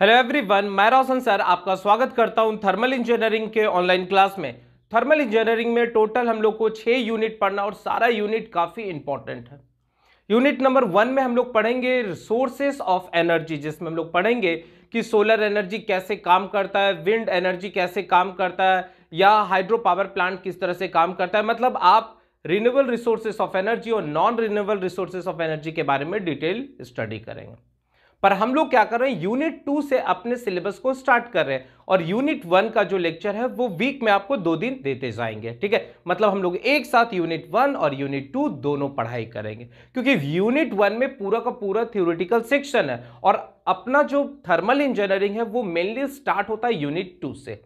Hello everyone, मैं रोशन sir आपका स्वागत करता हूं थर्मल इंजीनियरिंग के ऑनलाइन क्लास में। थर्मल इंजीनियरिंग में टोटल हम लोग को 6 यूनिट पढ़ना और सारा यूनिट काफी इंपॉर्टेंट है। यूनिट नंबर 1 में हम लोग पढ़ेंगे रिसोर्सेस ऑफ एनर्जी, जिसमें हम लोग पढ़ेंगे कि सोलर एनर्जी कैसे काम करता है, विंड एनर्जी कैसे काम करता है, या हाइड्रो पावर प्लांट किस तरह से काम करता है। मतलब आप रिन्यूएबल रिसोर्सेस ऑफ एनर्जी और non renewable resources of energy के बारे में डिटेल स्टडी करेंगे। पर हम लोग क्या कर रहे हैं, यूनिट 2 से अपने सिलेबस को स्टार्ट कर रहे हैं और यूनिट 1 का जो लेक्चर है वो वीक में आपको 2 दिन देते जाएंगे। ठीक है, मतलब हम लोग एक साथ यूनिट 1 और यूनिट 2 दोनों पढ़ाई करेंगे, क्योंकि यूनिट 1 में पूरा का पूरा थ्योरेटिकल सेक्शन है और अपना जो थर्मल इंजीनियरिंग है वो मेनली स्टार्ट होता है यूनिट 2 से।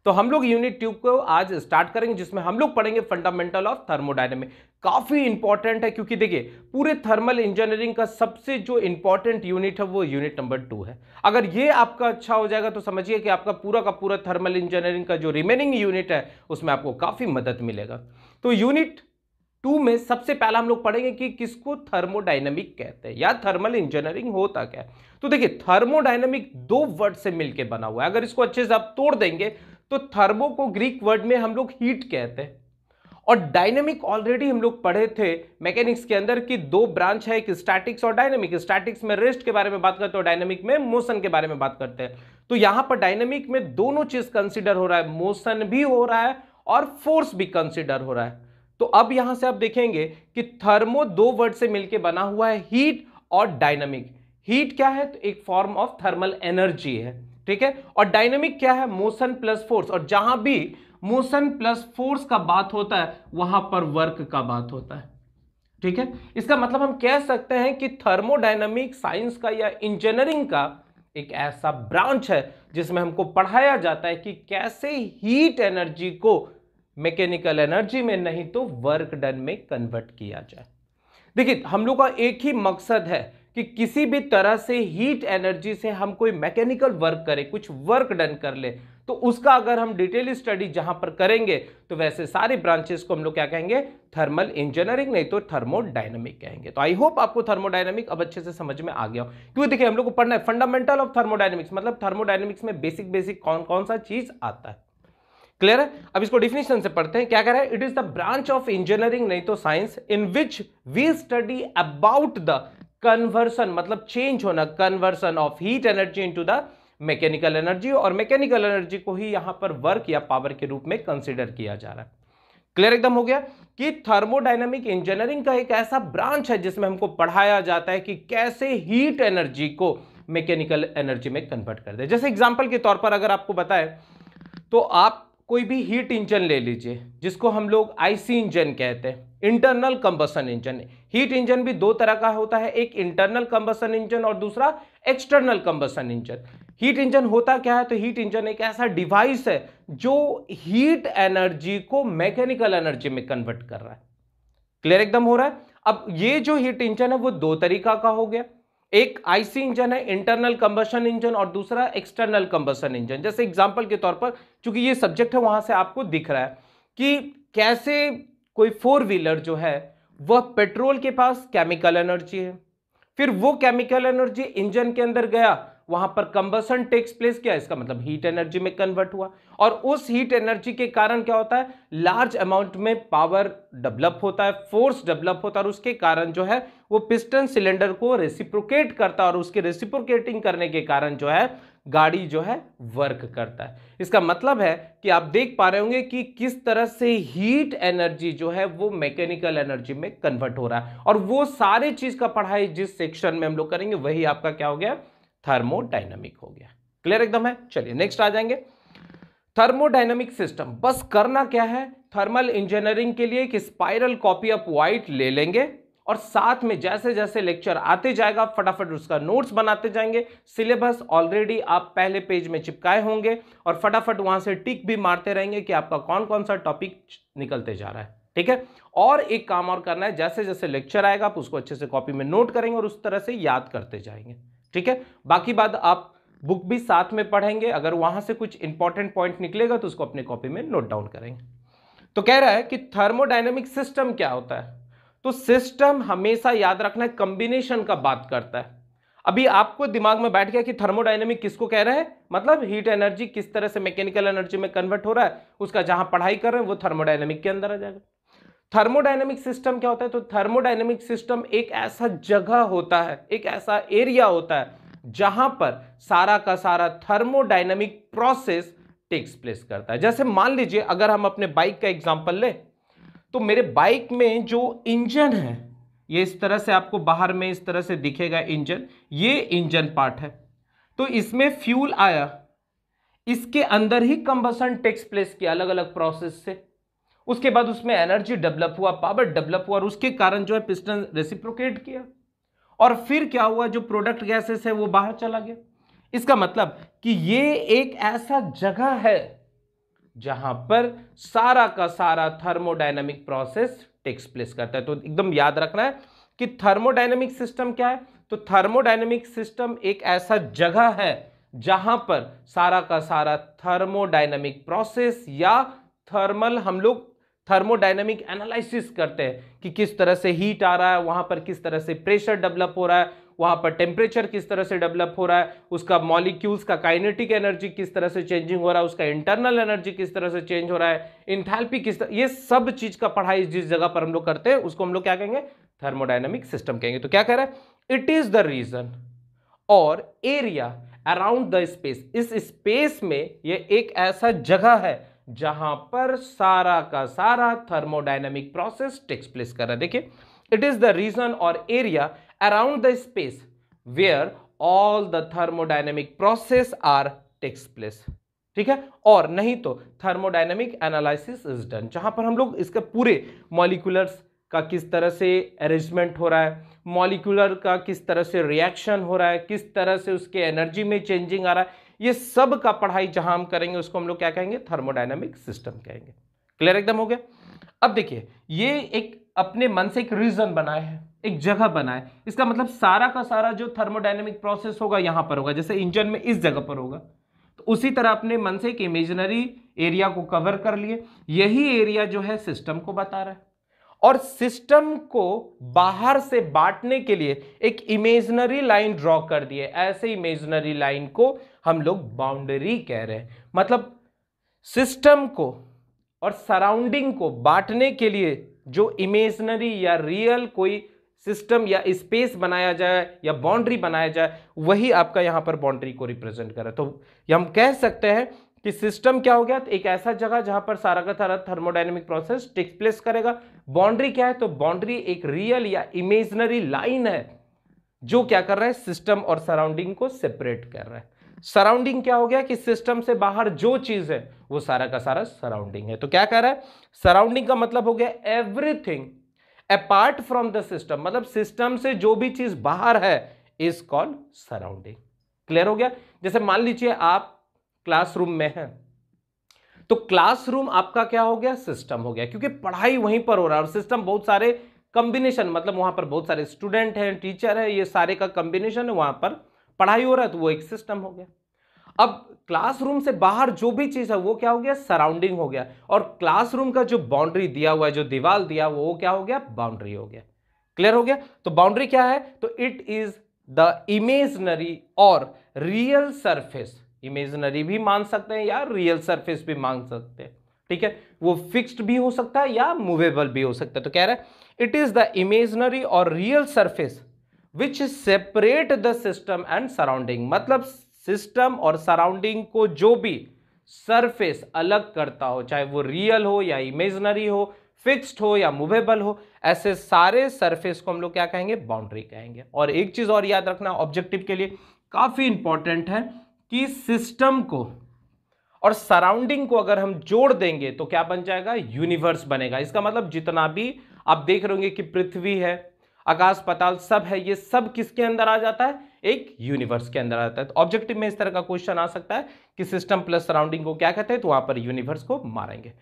तो हम लोग यूनिट 2 को आज स्टार्ट करेंगे, जिसमें हम लोग पढ़ेंगे फंडामेंटल ऑफ थर्मोडायनेमिक। काफी इंपॉर्टेंट है, क्योंकि देखिए पूरे थर्मल इंजीनियरिंग का सबसे जो इंपॉर्टेंट यूनिट है वो यूनिट नंबर 2 है। अगर ये आपका अच्छा हो जाएगा तो समझिए कि आपका पूरा का पूरा थर्मल इंजीनियरिंग का जो रिमेनिंग यूनिट है उसमें आपको काफी मदद मिलेगा। तो यूनिट 2 में सबसे पहला हम लोग पढ़ेंगे कि किसको थर्मोडायनेमिक कहते हैं या थर्मल इंजीनियरिंग होता क्या है। तो देखिए थर्मोडायनेमिक 2 वर्ड से मिलकर बना हुआ है। अगर इसको अच्छे से आप तोड़ देंगे तो थर्मो को ग्रीक वर्ड में हम लोग हीट कहते हैं, और डायनेमिक ऑलरेडी हम लोग पढ़े थे मैकेनिक्स के अंदर कि 2 ब्रांच है, एक स्टैटिक्स और डायनेमिक। स्टैटिक्स में रेस्ट के बारे में बात करते हैं और डायनेमिक में मोशन के बारे में बात करते हैं। तो यहां पर डायनेमिक में दोनों चीज कंसीडर हो रहा है, मोशन भी हो रहा है और फोर्स भी कंसीडर हो रहा है। तो अब यहां से आप देखेंगे कि थर्मो 2 वर्ड से मिलकर बना हुआ है, हीट और डायनेमिक। हीट क्या है, तो एक फॉर्म ऑफ थर्मल एनर्जी है, ठीक है। और डायनेमिक क्या है, मोशन प्लस फोर्स, और जहां भी मोशन प्लस फोर्स का बात होता है वहां पर वर्क का बात होता है, ठीक है। इसका मतलब हम कह सकते हैं कि थर्मोडायनामिक साइंस का या इंजीनियरिंग का एक ऐसा ब्रांच है जिसमें हमको पढ़ाया जाता है कि कैसे हीट एनर्जी को मैकेनिकल एनर्जी में नहीं तो वर्क डन में कन्वर्ट किया जाए। देखिए हम लोग का एक ही मकसद है कि किसी भी तरह से हीट एनर्जी से हम कोई मैकेनिकल वर्क करें, कुछ वर्क डन कर ले, तो उसका अगर हम डिटेल स्टडी जहां पर करेंगे तो वैसे सारे ब्रांचेस को हम लोग क्या कहेंगे, थर्मल इंजीनियरिंग नहीं तो थर्मोडायनेमिक कहेंगे। तो आई होप आपको थर्मोडायनेमिक अब अच्छे से समझ में आ गया हो, क्योंकि देखिए हम लोग को पढ़ना है फंडामेंटल ऑफ थर्मोडायनेमिक्स, मतलब थर्मोडायनेमिक्स में बेसिक बेसिक कौन कौन सा चीज आता है। क्लियर है। अब इसको डिफिनेशन से पढ़ते हैं। क्या कह रहा है, it is the branch of engineering नहीं तो science in which we study about the conversion, मतलब चेंज होना, conversion of heat energy into the mechanical energy, और मैकेनिकल एनर्जी को ही यहां पर वर्क या पावर के रूप में कंसीडर किया जा रहा है। क्लियर एकदम हो गया कि थर्मोडायनेमिक इंजीनियरिंग का एक ऐसा ब्रांच है जिसमें हमको पढ़ाया जाता है कि कैसे हीट एनर्जी को मैकेनिकल एनर्जी में कन्वर्ट कर दे। जैसे एग्जांपल के तौर पर अगर आपको बताएं तो आप कोई भी हीट इंजन ले लीजिए, जिसको हम लोग आईसी इंजन कहते हैं, internal combustion engine. Heat engine भी 2 तरह का होता है, एक इंटरनल कंबशन इंजन और दूसरा external combustion engine. Heat engine होता क्या है, तो हीट इंजन एक ऐसा डिवाइस है जो हीट एनर्जी को मैकेनिकल एनर्जी में कन्वर्ट कर रहा है। क्लियर एकदम हो रहा है। अब ये जो हीट इंजन है वो 2 तरीका का हो गया, एक आईसी इंजन है इंटरनल कंबशन इंजन और दूसरा एक्सटर्नल कंबशन इंजन। जैसे एग्जांपल के तौर पर, चूंकि ये सब्जेक्ट है वहां से आपको दिख रहा है कि कैसे कोई 4 व्हीलर जो है वह पेट्रोल के पास केमिकल एनर्जी है, फिर वो केमिकल एनर्जी इंजन के अंदर गया, वहां पर कंबशन टेक्स प्लेस किया, इसका मतलब हीट एनर्जी में कन्वर्ट हुआ, और उस हीट एनर्जी के कारण क्या होता है, लार्ज अमाउंट में पावर डेवलप होता है, फोर्स डेवलप होता है, और उसके कारण जो है वो पिस्टन सिलेंडर को रेसिप्रोकेट करता है, और उसके रेसिप्रोकेटिंग करने के कारण जो है गाड़ी जो है वर्क करता है। इसका मतलब है कि आप देख पा रहे होंगे कि किस तरह से हीट एनर्जी जो है वो मैकेनिकल एनर्जी में कन्वर्ट हो रहा है, और वो सारे चीज का पढ़ाई जिस सेक्शन में हम लोग करेंगे वही आपका क्या हो गया, थर्मोडायनामिक हो गया। क्लियर एकदम है। चलिए नेक्स्ट आ जाएंगे, थर्मोडायनामिक सिस्टम। बस करना क्या है, थर्मल इंजीनियरिंग के लिए एक स्पाइरल कॉपी ऑफ व्हाइट ले लेंगे और साथ में जैसे जैसे लेक्चर आते जाएगा फटाफट उसका नोट्स बनाते जाएंगे। सिलेबस ऑलरेडी आप पहले पेज में चिपकाए होंगे और फटाफट वहां से टिक भी मारते रहेंगे कि आपका कौन कौन सा टॉपिक निकलते जा रहा है, ठीक है। और एक काम और करना है, जैसे जैसे लेक्चर आएगा आप उसको अच्छे से कॉपी में नोट करेंगे और उस तरह से याद करते जाएंगे, ठीक है। बाकी बात आप बुक भी साथ में पढ़ेंगे, अगर वहां से कुछ इंपॉर्टेंट पॉइंट निकलेगा तो उसको अपने कॉपी में नोट डाउन करेंगे। तो कह रहा है कि थर्मोडायनेमिक सिस्टम क्या होता है, तो सिस्टम हमेशा याद रखना है कॉम्बिनेशन का बात करता है। अभी आपको दिमाग में बैठ गया कि थर्मोडायनेमिक किसको कह रहे हैं, मतलब हीट एनर्जी किस तरह से मैकेनिकल एनर्जी में कन्वर्ट हो रहा है, उसका जहां पढ़ाई कर रहे हैं वो थर्मोडायनेमिक के अंदर आ जाएगा। थर्मोडायनेमिक सिस्टम क्या होता है, तो थर्मोडायनेमिक सिस्टम एक ऐसा जगह होता है, एक ऐसा एरिया होता है जहां पर सारा का सारा थर्मोडायनेमिक प्रोसेस टेक्स प्लेस करता है। जैसे मान लीजिए अगर हम अपने बाइक का एग्जांपल लें, तो मेरे बाइक में जो इंजन है, ये इस तरह से आपको बाहर में इस तरह से दिखेगा इंजन, ये इंजन पार्ट है। तो इसमें फ्यूल आया, इसके अंदर ही कंबसन टेक्स प्लेस किया अलग अलग प्रोसेस से, उसके बाद उसमें एनर्जी डेवलप हुआ, पावर डेवलप हुआ, और उसके कारण जो है पिस्टन रेसिप्रोकेट किया, और फिर क्या हुआ, जो प्रोडक्ट गैसेस है वो बाहर चला गया। इसका मतलब कि ये एक ऐसा जगह है जहां पर सारा का सारा थर्मोडायनामिक प्रोसेस टेक्स प्लेस करता है। तो एकदम याद रखना है कि थर्मोडायनामिक सिस्टम क्या है, तो थर्मोडायनामिक सिस्टम एक ऐसा जगह है जहां पर सारा का सारा थर्मोडायनामिक प्रोसेस या थर्मल, हम लोग थर्मोडायनामिक एनालिसिस करते हैं कि किस तरह से हीट आ रहा है, वहां पर किस तरह से प्रेशर डेवलप हो रहा है, वहां पर टेम्परेचर किस तरह से डेवलप हो रहा है, उसका मॉलिक्यूल्स का काइनेटिक एनर्जी किस तरह से चेंजिंग हो रहा है, उसका इंटरनल एनर्जी किस तरह से चेंज हो रहा है, इंथैल्पी किस तरह, ये सब चीज का पढ़ाई जिस जगह पर हम लोग करते हैं उसको हम लोग क्या कहेंगे, थर्मोडायनामिक सिस्टम कहेंगे। तो क्या कह रहा है, इट इज द रीजन और एरिया अराउंड द स्पेस, इस स्पेस में ये एक ऐसा जगह है जहां पर सारा का सारा थर्मोडायनामिक प्रोसेस टेक्स प्लेस कर रहा है। देखिए, इट इज द रीजन और area around the space where all the thermodynamic process are takes place, ठीक है। और नहीं तो थर्मोडायनामिक एनालिसिस इज डन, जहां पर हम लोग इसके पूरे मॉलिक्यूलर्स का किस तरह से अरेंजमेंट हो रहा है, मॉलिक्यूलर का किस तरह से रिएक्शन हो रहा है, किस तरह से उसके एनर्जी में चेंजिंग आ रहा है, ये सब का पढ़ाई जहां हम करेंगे उसको हम लोग क्या कहेंगे, थर्मोडायनामिक सिस्टम कहेंगे। क्लियर एकदम हो गया। अब देखिए, ये एक अपने मन से एक रीजन बनाए है, एक जगह बनाए, इसका मतलब सारा का सारा जो थर्मोडायनामिक प्रोसेस होगा यहां पर होगा, जैसे इंजन में इस जगह पर होगा, तो उसी तरह अपने मन से एक इमेजिनरी एरिया को कवर कर लिए, यही एरिया जो है सिस्टम को बता रहा है, और सिस्टम को बाहर से बांटने के लिए एक इमेजिनरी लाइन ड्रॉ कर दिए। ऐसे इमेजिनरी लाइन को हम लोग बाउंड्री कह रहे हैं। मतलब सिस्टम को और सराउंडिंग को बांटने के लिए जो इमेजिनरी या रियल कोई सिस्टम या स्पेस बनाया जाए या बाउंड्री बनाया जाए, वही आपका यहां पर बाउंड्री को रिप्रेजेंट कर रहा है। तो हम कह सकते हैं कि सिस्टम क्या हो गया, तो एक ऐसा जगह जहां पर सारा का सारा थर्मोडायनेमिक प्रोसेस टेक प्लेस करेगा। बाउंड्री क्या है, तो बाउंड्री एक रियल या इमेजिनरी लाइन है जो क्या कर रहा है, सिस्टम और सराउंडिंग को सेपरेट कर रहा है। सराउंडिंग क्या हो गया कि सिस्टम से बाहर जो चीज है वो सारा का सारा सराउंडिंग है। तो क्या कर रहा है, सराउंडिंग का मतलब हो गया everything apart from the system, मतलब सिस्टम से जो भी चीज बाहर है इज कॉल्ड सराउंडिंग। क्लियर हो गया। जैसे मान लीजिए आप क्लासरूम में हैं, तो क्लासरूम आपका क्या हो गया, सिस्टम हो गया, क्योंकि पढ़ाई वहीं पर हो रहा है, और सिस्टम बहुत सारे कंबिनेशन, मतलब वहां पर बहुत सारे स्टूडेंट हैं, टीचर है, ये सारे का कंबिनेशन है, वहां पर पढ़ाई हो रहा है, तो वो एक सिस्टम हो गया। अब क्लासरूम से बाहर जो भी चीज है वो क्या हो गया, सराउंडिंग हो गया, और क्लासरूम का जो बाउंड्री दिया हुआ है, जो दीवार दिया वो क्या हो गया, बाउंड्री हो गया। क्लियर हो गया। तो बाउंड्री क्या है, तो इट इज द इमेजनरी और रियल सरफेस, इमेजनरी भी मान सकते हैं या रियल सरफेस भी मान सकते हैं, ठीक है। वो फिक्स्ड भी हो सकता है या मूवेबल भी हो सकता है। तो कह रहा है इट इज द इमेजनरी और real surface which separate the system and surrounding, मतलब सिस्टम और सराउंडिंग को जो भी सरफेस अलग करता हो, चाहे वो रियल हो या इमेजनरी हो, फिक्स्ड हो या मूवेबल हो, ऐसे सारे सरफेस को हम लोग क्या कहेंगे, बाउंड्री कहेंगे। और एक चीज और याद रखना ऑब्जेक्टिव के लिए काफी इंपॉर्टेंट है कि सिस्टम को और सराउंडिंग को अगर हम जोड़ देंगे तो क्या बन जाएगा, यूनिवर्स बनेगा। इसका मतलब जितना भी आप देख रहे होंगे कि पृथ्वी है, आकाश पाताल सब है, ये सब किसके अंदर आ जाता है, एक यूनिवर्स के अंदर आता है। तो ऑब्जेक्टिव में इस तरह का क्वेश्चन आ सकता है कि सिस्टम प्लस सराउंडिंग को क्या कहते हैं, तो वहां पर यूनिवर्स को मारेंगे।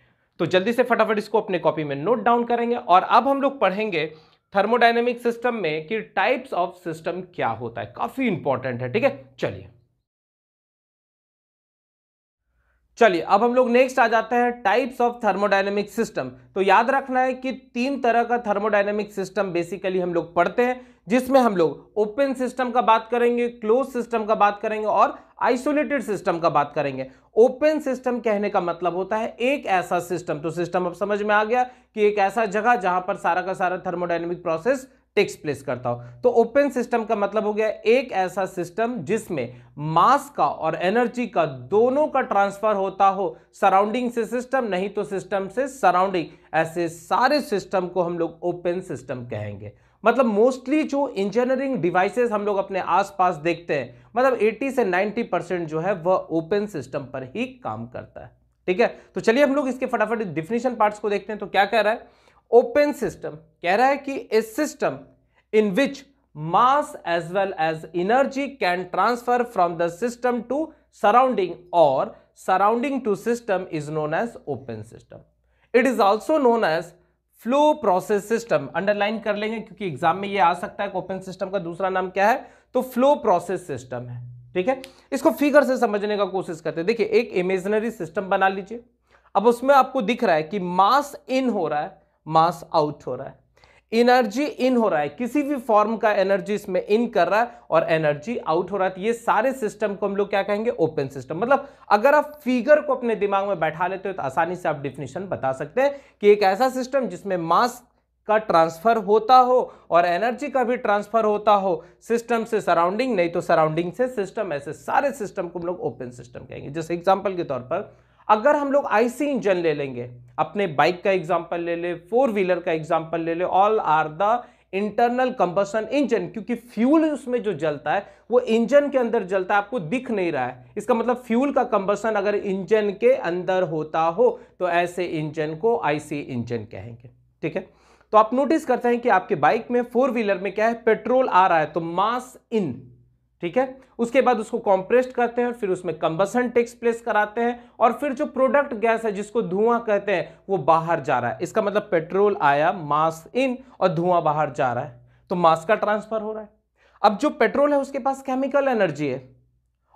तो जल्दी से फटाफट इसको अपने कॉपी में नोट डाउन करेंगे। और अब हम लोग पढ़ेंगे थर्मोडायनेमिक सिस्टम में कि टाइप्स ऑफ सिस्टम क्या होता है, काफी इंपॉर्टेंट है, ठीक है। चलिए, चलिए अब हम लोग नेक्स्ट आ जाते हैं टाइप्स ऑफ थर्मोडायनेमिक सिस्टम। तो याद रखना है कि 3 तरह का थर्मोडायनेमिक सिस्टम बेसिकली हम लोग पढ़ते हैं, जिसमें हम लोग ओपन सिस्टम का बात करेंगे, क्लोज सिस्टम का बात करेंगे और आइसोलेटेड सिस्टम का बात करेंगे। ओपन सिस्टम कहने का मतलब होता है एक ऐसा सिस्टम, तो सिस्टम अब समझ में आ गया कि एक ऐसा जगह जहां पर सारा का सारा थर्मोडायनेमिक प्रोसेस टेक्स प्लेस करता हो। तो ओपन सिस्टम का मतलब हो गया एक ऐसा सिस्टम जिसमें मास का और एनर्जी का दोनों का ट्रांसफर होता हो, सराउंडिंग से सिस्टम, नहीं तो सिस्टम से सराउंडिंग, ऐसे सारे सिस्टम को हम लोग ओपन सिस्टम कहेंगे। मतलब मोस्टली जो इंजीनियरिंग डिवाइसेस हम लोग अपने आसपास देखते हैं, मतलब 80 से 90% जो है वह ओपन सिस्टम पर ही काम करता है। ठीक है, तो चलिए हम लोग इसके फटाफट डिफिनेशन पार्ट्स को देखते हैं। तो क्या कह रहा है ओपन सिस्टम? कह रहा है कि a system in which mass as well as energy can transfer from the system to surrounding और surrounding to system is known as open system. It is also known as flow process system. Underline कर लेंगे क्योंकि exam में यह आ सकता है कि open system का दूसरा नाम क्या है, तो फ्लो प्रोसेस सिस्टम है। ठीक है, इसको फिगर से समझने का कोशिश करते हैं। देखिए एक इमेजिनरी सिस्टम बना लीजिए, अब उसमें आपको दिख रहा है कि मास इन हो रहा है, मास आउट हो रहा है, एनर्जी इन हो रहा है, किसी भी फॉर्म का एनर्जी इसमें इन कर रहा है और एनर्जी आउट हो रहा है। तो ये सारे सिस्टम को हम लोग क्या कहेंगे, ओपन सिस्टम। मतलब अगर आप फिगर को अपने दिमाग में बैठा लेते हो तो आसानी से आप डिफिनेशन बता सकते हैं कि एक ऐसा सिस्टम जिसमें मास का ट्रांसफर होता हो और एनर्जी का भी ट्रांसफर होता हो, सिस्टम से सराउंडिंग, नहीं तो सराउंडिंग से सिस्टम, ऐसे सारे सिस्टम को हम लोग ओपन सिस्टम कहेंगे। जैसे एग्जांपल के तौर पर अगर हम लोग आईसी इंजन ले लेंगे, अपने बाइक का एग्जांपल ले ले, 4 व्हीलर का एग्जांपल ले ले, all are the internal combustion engine, क्योंकि फ्यूल उसमें जो जलता है वो इंजन के अंदर जलता है, आपको दिख नहीं रहा है। इसका मतलब फ्यूल का कंबशन अगर इंजन के अंदर होता हो तो ऐसे इंजन को आईसी इंजन कहेंगे। ठीक है, तो आप नोटिस करते हैं कि आपके बाइक में 4 व्हीलर में क्या है, पेट्रोल आ रहा है तो मास इन, ठीक है, उसके बाद उसको कॉम्प्रेस्ड करते हैं, फिर उसमें कंबशन टेक्स प्लेस कराते हैं और फिर जो प्रोडक्ट गैस है जिसको धुआं कहते हैं वो बाहर जा रहा है। इसका मतलब पेट्रोल आया, मास इन और धुआं बाहर जा रहा है, तो मास का ट्रांसफर हो रहा है। अब जो पेट्रोल है उसके पास केमिकल एनर्जी है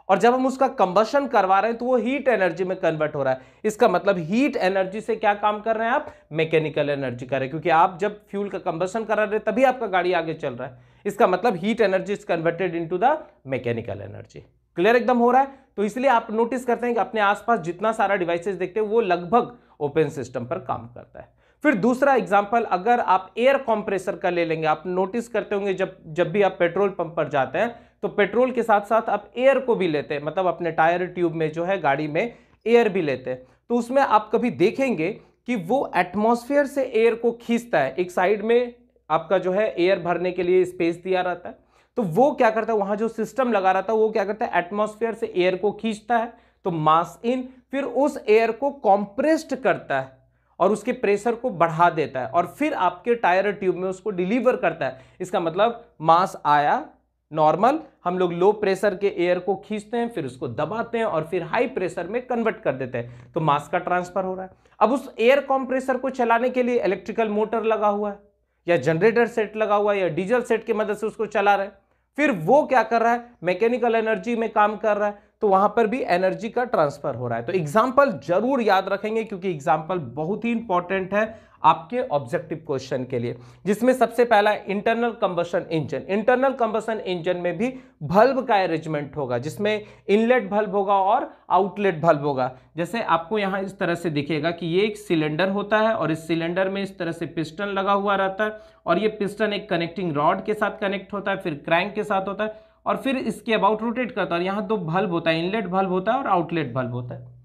और जब हम उसका कंबशन करवा रहे हैं तो वो हीट एनर्जी में कन्वर्ट हो रहा है। इसका मतलब हीट एनर्जी से क्या काम कर रहे हैं आप, मैकेनिकल एनर्जी कर रहे हैं, क्योंकि आप जब फ्यूल का कंबशन करा रहे हैं तभी आपका गाड़ी आगे चल रहा है। इसका मतलब heat energy is converted into the mechanical energy. Clear एकदम हो रहा है? तो इसलिए आप नोटिस करते हैं कि अपने आसपास जितना सारा डिवाइसेस देखते हैं वो लगभग ओपन सिस्टम पर काम करता है। फिर दूसरा एग्जांपल अगर आप एयर कंप्रेसर का ले लेंगे, आप नोटिस करते होंगे जब भी आप पेट्रोल पंप पर जाते हैं तो पेट्रोल के साथ साथ आप एयर को भी लेते हैं, मतलब अपने टायर ट्यूब में जो है गाड़ी में एयर भी लेते हैं। तो उसमें आप कभी देखेंगे कि वो एटमॉस्फेयर से एयर को खींचता है, एक साइड में आपका जो है एयर भरने के लिए स्पेस दिया रहता है, तो वो क्या करता है, वहां जो सिस्टम लगा रहता है वो क्या करता है, एटमॉस्फेयर से एयर को खींचता है, तो मास इन, फिर उस एयर को कॉम्प्रेस्ड करता है और उसके प्रेशर को बढ़ा देता है और फिर आपके टायर ट्यूब में उसको डिलीवर करता है। इसका मतलब मास आया नॉर्मल, हम लोग लो प्रेशर के एयर को खींचते हैं, फिर उसको दबाते हैं और फिर हाई प्रेशर में कन्वर्ट कर देते हैं, तो मास का ट्रांसफर हो रहा है। अब उस एयर कंप्रेसर को चलाने के लिए इलेक्ट्रिकल मोटर लगा हुआ है या जनरेटर सेट लगा हुआ है या डीजल सेट की मदद से उसको चला रहे हैं, फिर वो क्या कर रहा है, मैकेनिकल एनर्जी में काम कर रहा है, तो वहां पर भी एनर्जी का ट्रांसफर हो रहा है। तो एग्जाम्पल जरूर याद रखेंगे क्योंकि एग्जाम्पल बहुत ही इंपॉर्टेंट है आपके ऑब्जेक्टिव क्वेश्चन के लिए, जिसमें सबसे पहला internal combustion engine. Internal combustion engine में भी बल्ब का अरेंजमेंट होगा, जिसमें इनलेट बल्ब होगा और आउटलेट बल्ब होगा। जैसे आपको यहां इस तरह से दिखेगा कि ये एक सिलेंडर होता है और इस सिलेंडर में इस तरह से पिस्टन लगा हुआ रहता है और ये पिस्टन एक कनेक्टिंग रॉड के साथ कनेक्ट होता है, फिर क्रैंक के साथ होता है और फिर इसके अबाउट रोटेट करता है और यहां 2 बल्ब होता है, इनलेट बल्ब होता है और आउटलेट बल्ब होता है।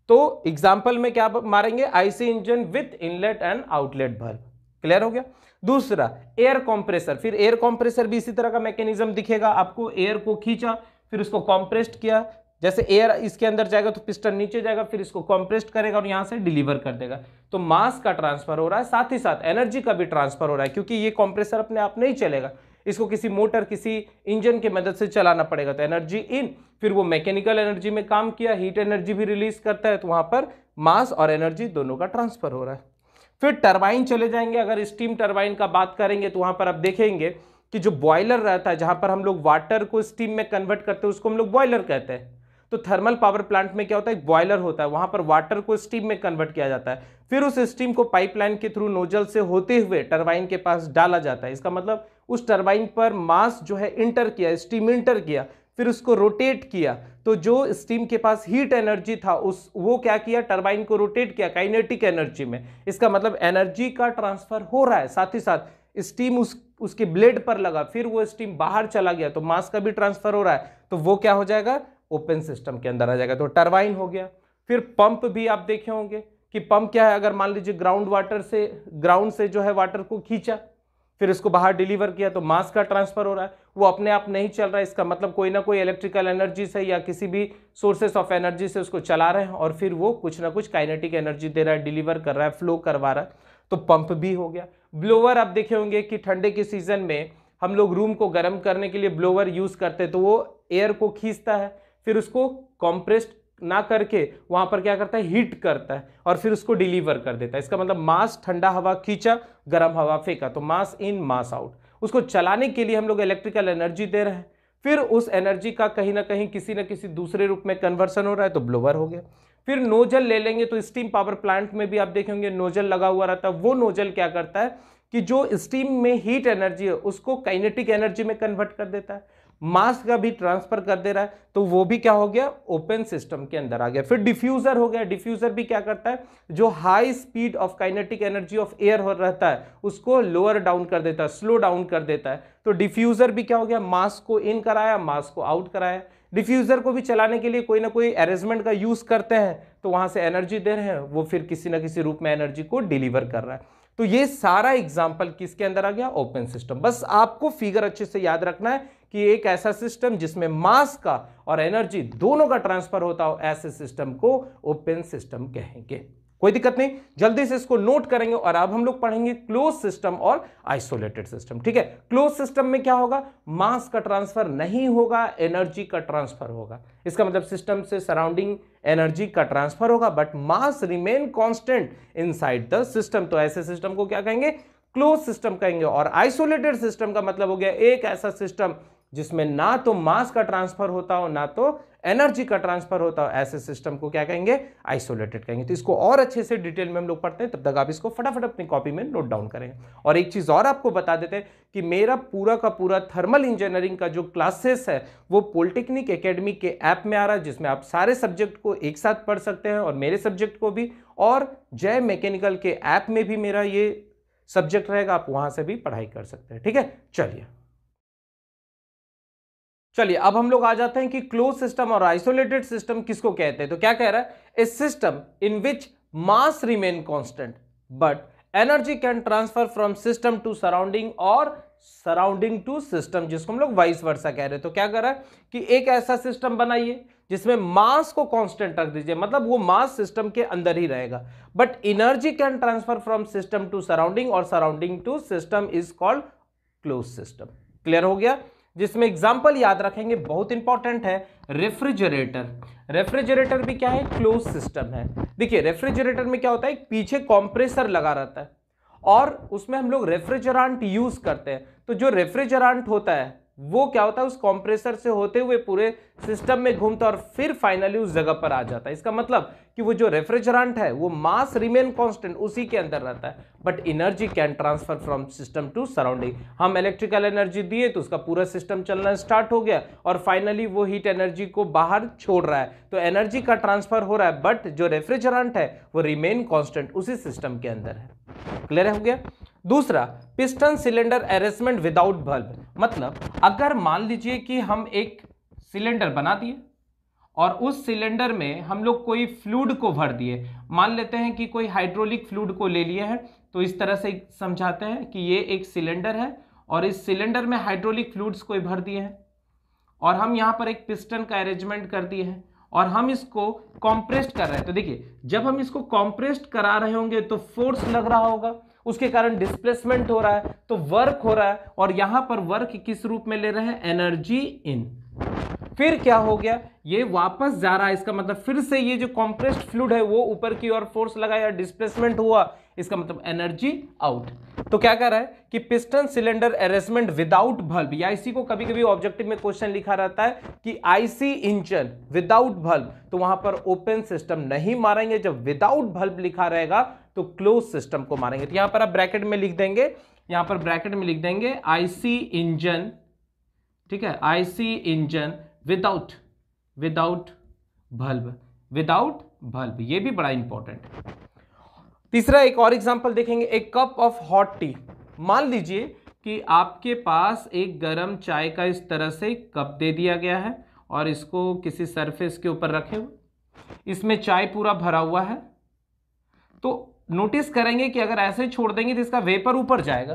तो एग्जाम्पल में क्या मारेंगे, IC engine with inlet and outlet bulb. Clear हो गया? दूसरा एयर कंप्रेसर, फिर एयर कंप्रेसर भी इसी तरह का मैकेनिज्म दिखेगा आपको, एयर को खींचा फिर उसको कंप्रेस्ड किया, जैसे एयर इसके अंदर जाएगा तो पिस्टन नीचे जाएगा, फिर इसको कंप्रेस्ड करेगा और यहां से डिलीवर कर देगा, तो मास का ट्रांसफर हो रहा है, साथ ही साथ एनर्जी का भी ट्रांसफर हो रहा है, क्योंकि ये कंप्रेसर अपने आप नहीं चलेगा, इसको किसी मोटर किसी इंजन की मदद से चलाना पड़ेगा। तो एनर्जी इन, फिर वो मैकेनिकल एनर्जी में काम किया, हीट एनर्जी भी रिलीज करता है, तो वहां पर मास और एनर्जी दोनों का ट्रांसफर हो रहा है। फिर टरबाइन चले जाएंगे, अगर स्टीम टरबाइन का बात करेंगे तो वहां पर आप देखेंगे कि जो बॉयलर रहता है जहां पर हम लोग वाटर को स्टीम में कन्वर्ट करते हैं उसको हम लोग बॉयलर कहते हैं। तो थर्मल पावर प्लांट में क्या होता है, एक बॉयलर होता है, वहां पर वाटर को स्टीम में कन्वर्ट किया जाता है, फिर उस स्टीम को पाइपलाइन के थ्रू नोजल से होते हुए टरबाइन के पास डाला जाता है। इसका मतलब उस टरबाइन पर मास जो है इंटर किया, स्टीम इंटर किया, फिर उसको रोटेट किया, तो जो स्टीम के पास हीट एनर्जी था उस वो क्या किया, टरबाइन को रोटेट किया काइनेटिक एनर्जी में। इसका मतलब एनर्जी का ट्रांसफर हो रहा है, साथ ही साथ स्टीम उसके ब्लेड पर लगा, फिर वो स्टीम बाहर चला गया, तो मास का भी ट्रांसफर हो रहा है, तो वो क्या हो जाएगा, ओपन सिस्टम के अंदर आ जाएगा, तो टरबाइन हो गया। फिर पंप भी आप देखे होंगे कि पंप क्या है, अगर मान लीजिए ग्राउंड से जो है वाटर को खींचा, फिर इसको बाहर डिलीवर किया, तो मास का ट्रांसफर हो रहा है, वो अपने आप नहीं चल रहा है, इसका मतलब कोई ना कोई इलेक्ट्रिकल एनर्जी से या किसी भी सोर्सेस ऑफ एनर्जी से उसको चला रहे हैं, और फिर वो कुछ ना कुछ काइनेटिक एनर्जी दे रहा है, डिलीवर कर रहा है, फ्लो करवा रहा है, तो पंप भी हो गया। ब्लोअर आप देखे होंगे कि ठंडे के सीजन में हम लोग रूम को गर्म करने के लिए ब्लोअर यूज करते हैं, तो वो एयर को खींचता है, फिर उसको कॉम्प्रेस्ड ना करके वहां पर क्या करता है, हीट करता है, और फिर उसको डिलीवर कर देता है। इसका मतलब मास ठंडा हवा खींचा, गर्म हवा फेंका, तो मास इन मास आउट। उसको चलाने के लिए हम लोग इलेक्ट्रिकल एनर्जी दे रहे हैं, फिर उस एनर्जी का कहीं ना कहीं किसी न किसी दूसरे रूप में कन्वर्सन हो रहा है, तो ब्लोअर हो गया। फिर नोजल ले लेंगे, तो स्टीम पावर प्लांट में भी आप देखेंगे नोजल लगा हुआ रहता है। वो नोजल क्या करता है कि जो स्टीम में हीट एनर्जी है उसको काइनेटिक एनर्जी में कन्वर्ट कर देता है, मास का भी ट्रांसफर कर दे रहा है, तो वो भी क्या हो गया, ओपन सिस्टम के अंदर आ गया। फिर डिफ्यूजर हो गया। डिफ्यूजर भी क्या करता है, जो high speed of kinetic energy of air हो रहता है उसको लोअर डाउन कर देता है, स्लो डाउन कर देता है। तो डिफ्यूजर भी क्या हो गया, मास को इन कराया, मास को आउट कराया। डिफ्यूजर को भी चलाने के लिए कोई ना कोई अरेंजमेंट का यूज करते हैं, तो वहां से एनर्जी दे रहे हैं, वो फिर किसी ना किसी रूप में एनर्जी को डिलीवर कर रहा है। तो ये सारा एग्जांपल किसके अंदर आ गया, ओपन सिस्टम। बस आपको फिगर अच्छे से याद रखना है कि एक ऐसा सिस्टम जिसमें मास का और एनर्जी दोनों का ट्रांसफर होता हो, ऐसे सिस्टम को ओपन सिस्टम कहेंगे। कोई दिक्कत नहीं, जल्दी से इसको नोट करेंगे। और अब हम लोग पढ़ेंगे क्लोज सिस्टम और आइसोलेटेड सिस्टम। ठीक है, क्लोज सिस्टम में क्या होगा, मास का ट्रांसफर नहीं होगा, एनर्जी का ट्रांसफर होगा। इसका मतलब सिस्टम से सराउंडिंग एनर्जी का ट्रांसफर होगा, but mass remain constant inside the system. तो ऐसे सिस्टम को क्या कहेंगे, क्लोज सिस्टम कहेंगे। और आइसोलेटेड सिस्टम का मतलब हो गया एक ऐसा सिस्टम जिसमें ना तो मास का ट्रांसफर होता हो ना तो एनर्जी का ट्रांसफर होता हो, ऐसे सिस्टम को क्या कहेंगे, आइसोलेटेड कहेंगे। तो इसको और अच्छे से डिटेल में हम लोग पढ़ते हैं, तब तक आप इसको फटाफट अपनी कॉपी में नोट डाउन करेंगे। और एक चीज और आपको बता देते हैं कि मेरा पूरा का पूरा थर्मल इंजीनियरिंग का जो क्लासेस है वो पॉलिटेक्निक एकेडमी के ऐप में आ रहा है, जिसमें आप सारे सब्जेक्ट को एक साथ पढ़ सकते हैं और मेरे सब्जेक्ट को भी, और जय मैकेनिकल के ऐप में भी मेरा ये सब्जेक्ट रहेगा, आप वहां से भी पढ़ाई कर सकते हैं। ठीक है, चलिए अब हम लोग आ जाते हैं कि क्लोज सिस्टम और आइसोलेटेड सिस्टम किसको कहते हैं। तो क्या कह रहा है, a system in which mass remain constant but energy can transfer from system to surrounding और सराउंडिंग टू सिस्टम, जिसको हम लोग वाइस वर्सा कह रहे हैं। तो क्या कर रहा है कि एक ऐसा सिस्टम बनाइए जिसमें मास को कांस्टेंट रख दीजिए, मतलब वो मास सिस्टम के अंदर ही रहेगा, but energy can transfer from system to surrounding और surrounding to system is called close system. Clear हो गया, जिसमें एग्जांपल याद रखेंगे, बहुत इंपॉर्टेंट है, रेफ्रिजरेटर। रेफ्रिजरेटर भी क्या है, क्लोज सिस्टम है। देखिए रेफ्रिजरेटर में क्या होता है, पीछे कंप्रेसर लगा रहता है और उसमें हम लोग रेफ्रिजरेंट यूज करते हैं। तो जो रेफ्रिजरेंट होता है वो क्या होता है, उस कंप्रेसर से होते हुए पूरे सिस्टम में घूमता है और फिर फाइनली उस जगह पर आ जाता है। इसका मतलब कि वो जो रेफ्रिजरेंट है वो मास रिमेन कांस्टेंट उसी के अंदर रहता है, but energy can transfer from system to surrounding. हम इलेक्ट्रिकल एनर्जी दिए तो उसका पूरा सिस्टम चलना स्टार्ट हो गया और फाइनली वो हीट एनर्जी को बाहर छोड़ रहा है, तो एनर्जी का ट्रांसफर हो रहा है, बट जो रेफ्रिजरेंट है वो रिमेन कांस्टेंट उसी सिस्टम के अंदर है। क्लियर हो गया। दूसरा, piston cylinder arrangement without bulb. मतलब अगर मान लीजिए कि हम एक सिलेंडर बना दिए और उस सिलेंडर में हम लोग कोई फ्लूइड को भर दिए, मान लेते हैं कि कोई हाइड्रोलिक फ्लूइड को ले लिए हैं, तो इस तरह से समझाते हैं कि ये एक सिलेंडर है और इस सिलेंडर में हाइड्रोलिक फ्लूइड्स को भर दिए हैं और हम यहाँ पर एक पिस्टन का अरेंजमेंट कर दिए हैं और हम इसको कॉम्प्रेस्ड कर रहे हैं। तो देखिए जब हम इसको कॉम्प्रेस्ड करा रहे होंगे तो फोर्स लग रहा होगा, उसके कारण डिस्प्लेसमेंट हो रहा है, तो वर्क हो रहा है, और यहां पर वर्क किस रूप में ले रहे हैं, एनर्जी इन। फिर क्या हो गया, ये वापस जा रहा है, इसका मतलब फिर से ये जो कॉम्प्रेस्ड फ्लूइड है वो ऊपर की ओर फोर्स लगा या डिस्प्लेसमेंट हुआ, इसका मतलब एनर्जी आउट। तो क्या कर रहा है कि piston cylinder arrangement without bulb, या इसी को कभी कभी ऑब्जेक्टिव में क्वेश्चन लिखा रहता है कि आईसी इंजन विदाउट बल्ब, तो वहां पर ओपन सिस्टम नहीं मारेंगे, जब विदाउट बल्ब लिखा रहेगा तो क्लोज सिस्टम को मारेंगे। तो यहां पर आप ब्रैकेट में लिख देंगे, यहां पर ब्रैकेट में लिख देंगे आईसी इंजन, ठीक है, आईसी इंजन विदाउट बल्ब, ये भी बड़ा इंपॉर्टेंट है। तीसरा एक और एग्जांपल देखेंगे, एक कप ऑफ हॉट टी। मान लीजिए कि आपके पास एक गर्म चाय का इस तरह से कप दे दिया गया है और इसको किसी सरफेस के ऊपर रखे हुए, इसमें चाय पूरा भरा हुआ है। तो नोटिस करेंगे कि अगर ऐसे छोड़ देंगे तो इसका वेपर ऊपर जाएगा,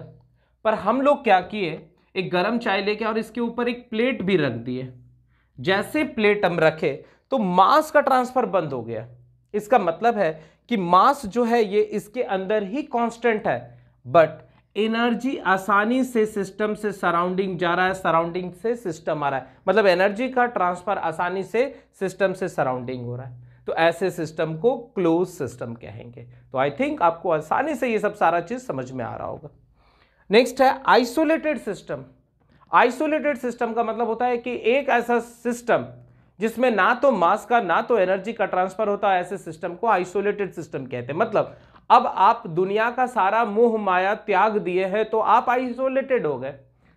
पर हम लोग क्या किए, एक गर्म चाय लेके और इसके ऊपर एक प्लेट भी रख दिए। जैसे प्लेट हम रखे तो मास का ट्रांसफर बंद हो गया। इसका मतलब है कि मास जो है ये इसके अंदर ही कांस्टेंट है, बट एनर्जी आसानी से सिस्टम से सराउंडिंग जा रहा है, सराउंडिंग से सिस्टम आ रहा है, मतलब एनर्जी का ट्रांसफर आसानी से सिस्टम से सराउंडिंग हो रहा है। तो ऐसे सिस्टम को क्लोज सिस्टम कहेंगे। तो आई थिंक आपको आसानी से ये सब सारा चीज समझ में आ रहा होगा। नेक्स्ट है आइसोलेटेड सिस्टम। आइसोलेटेड सिस्टम का मतलब होता है कि एक ऐसा सिस्टम जिसमें ना तो मास का ना तो एनर्जी का ट्रांसफर होता है, ऐसे सिस्टम को आइसोलेटेड सिस्टम कहते हैं। मतलब अब आप दुनिया का सारा मोह माया त्याग दिए हैं तो आप आइसोलेटेड हो गए।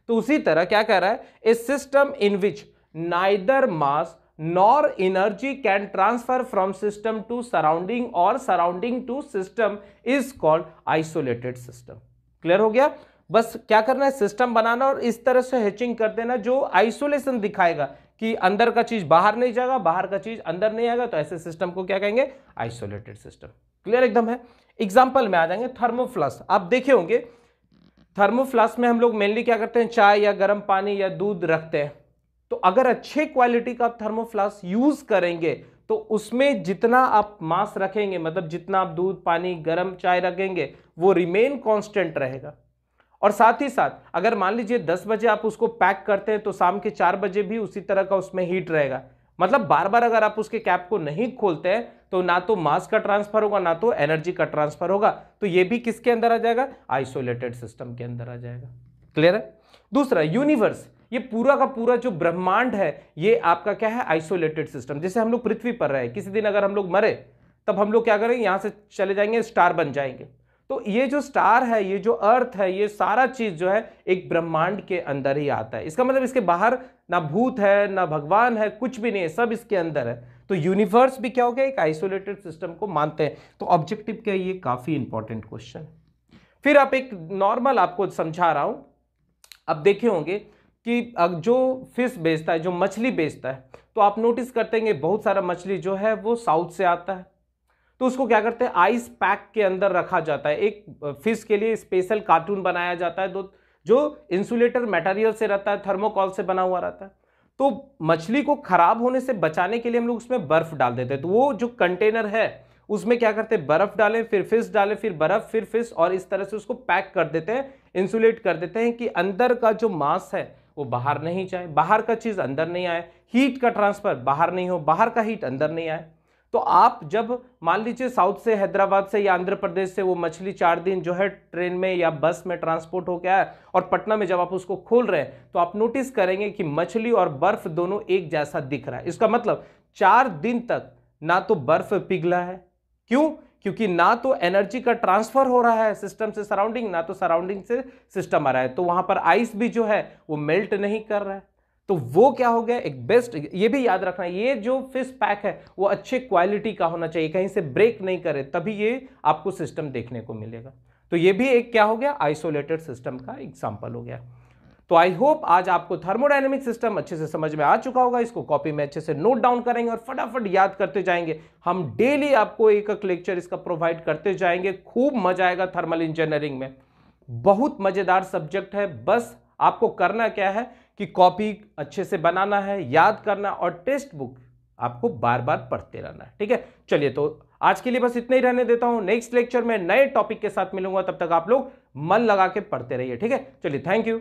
तो उसी तरह क्या कह रहा है, a system in which neither mass nor energy can transfer from system to surrounding और surrounding to system is called isolated system. Clear हो गया? बस क्या करना है, सिस्टम बनाना और इस तरह से हैचिंग कर देना जो आइसोलेशन दिखाएगा कि अंदर का चीज बाहर नहीं जाएगा, बाहर का चीज अंदर नहीं आएगा। तो ऐसे सिस्टम को क्या कहेंगे, आइसोलेटेड सिस्टम। क्लियर एकदम है? एग्जांपल में आ जाएंगे, थर्मोफ्लास्क। आप देखे होंगे थर्मोफ्लास्क में हम लोग मेनली क्या करते हैं, चाय या गर्म पानी या दूध रखते हैं। तो अगर अच्छे क्वालिटी का आप थर्मोफ्लास्क यूज करेंगे तो उसमें जितना आप मास रखेंगे, मतलब जितना आप दूध पानी गर्म चाय रखेंगे वो रिमेन कांस्टेंट रहेगा। और साथ ही साथ अगर मान लीजिए 10 बजे आप उसको पैक करते हैं तो शाम के 4 बजे भी उसी तरह का उसमें हीट रहेगा। मतलब बार बार अगर आप उसके कैप को नहीं खोलते हैं तो ना तो मास का ट्रांसफर होगा ना तो एनर्जी का ट्रांसफर होगा। तो ये भी किसके अंदर आ जाएगा, आइसोलेटेड सिस्टम के अंदर आ जाएगा। क्लियर है? दूसरा यूनिवर्स, ये पूरा का पूरा जो ब्रह्मांड है ये आपका क्या है, आइसोलेटेड सिस्टम। जैसे हम लोग पृथ्वी पर रहे, किसी दिन अगर हम लोग मरे तब हम लोग क्या करेंगे, यहां से चले जाएंगे, स्टार बन जाएंगे। तो ये जो स्टार है, ये जो अर्थ है, ये सारा चीज जो है एक ब्रह्मांड के अंदर ही आता है। इसका मतलब इसके बाहर ना भूत है ना भगवान है, कुछ भी नहीं है, सब इसके अंदर है। तो यूनिवर्स भी क्या हो गया, एक आइसोलेटेड सिस्टम को मानते हैं। तो ऑब्जेक्टिव क्या है, ये काफी इंपॉर्टेंट क्वेश्चन। फिर आप एक नॉर्मल आपको समझा रहा हूं। अब देखे होंगे कि जो फिश बेचता है, जो मछली बेचता है, तो आप नोटिस करते हैं बहुत सारा मछली जो है वो साउथ से आता है। तो उसको क्या करते हैं, आइस पैक के अंदर रखा जाता है। एक फिश के लिए स्पेशल कार्टून बनाया जाता है जो इंसुलेटर मटेरियल से रहता है, थर्मोकॉल से बना हुआ रहता है। तो मछली को खराब होने से बचाने के लिए हम लोग उसमें बर्फ डाल देते हैं। तो वो जो कंटेनर है उसमें क्या करते हैं, बर्फ डालें, फिर फिश डालें, फिर बर्फ, फिर फिश, और इस तरह से उसको पैक कर देते हैं, इंसुलेट कर देते हैं कि अंदर का जो मास है वो बाहर नहीं जाए, बाहर का चीज अंदर नहीं आए, हीट का ट्रांसफर बाहर नहीं हो, बाहर का हीट अंदर नहीं आए। तो आप जब मान लीजिए साउथ से, हैदराबाद से या आंध्र प्रदेश से वो मछली 4 दिन जो है ट्रेन में या बस में ट्रांसपोर्ट हो गया है और पटना में जब आप उसको खोल रहे हैं तो आप नोटिस करेंगे कि मछली और बर्फ दोनों एक जैसा दिख रहा है। इसका मतलब 4 दिन तक ना तो बर्फ पिघला है। क्यों? क्योंकि ना तो एनर्जी का ट्रांसफर हो रहा है सिस्टम से सराउंडिंग, ना तो सराउंडिंग से सिस्टम आ रहा है। तो वहां पर आइस भी जो है वो मेल्ट नहीं कर रहा है। तो वो क्या हो गया, एक बेस्ट, ये भी याद रखना, ये जो फिश पैक है वो अच्छे क्वालिटी का होना चाहिए, कहीं से ब्रेक नहीं करे, तभी ये आपको सिस्टम देखने को मिलेगा। तो ये भी एक क्या हो गया, आइसोलेटेड सिस्टम का एग्जांपल हो गया। तो आई होप आज आपको थर्मोडायनेमिक सिस्टम अच्छे से समझ में आ चुका होगा। इसको कॉपी में अच्छे से नोट डाउन करेंगे और फटाफट याद करते जाएंगे। हम डेली आपको एक लेक्चर इसका प्रोवाइड करते जाएंगे। खूब मजा आएगा थर्मल इंजीनियरिंग में, बहुत मजेदार सब्जेक्ट है। बस आपको करना क्या है कि कॉपी अच्छे से बनाना है, याद करना, और टेक्स्ट बुक आपको बार बार पढ़ते रहना है। ठीक है, चलिए तो आज के लिए बस इतना ही रहने देता हूं। नेक्स्ट लेक्चर में नए टॉपिक के साथ मिलूंगा, तब तक आप लोग मन लगा के पढ़ते रहिए। ठीक है, चलिए, थैंक यू।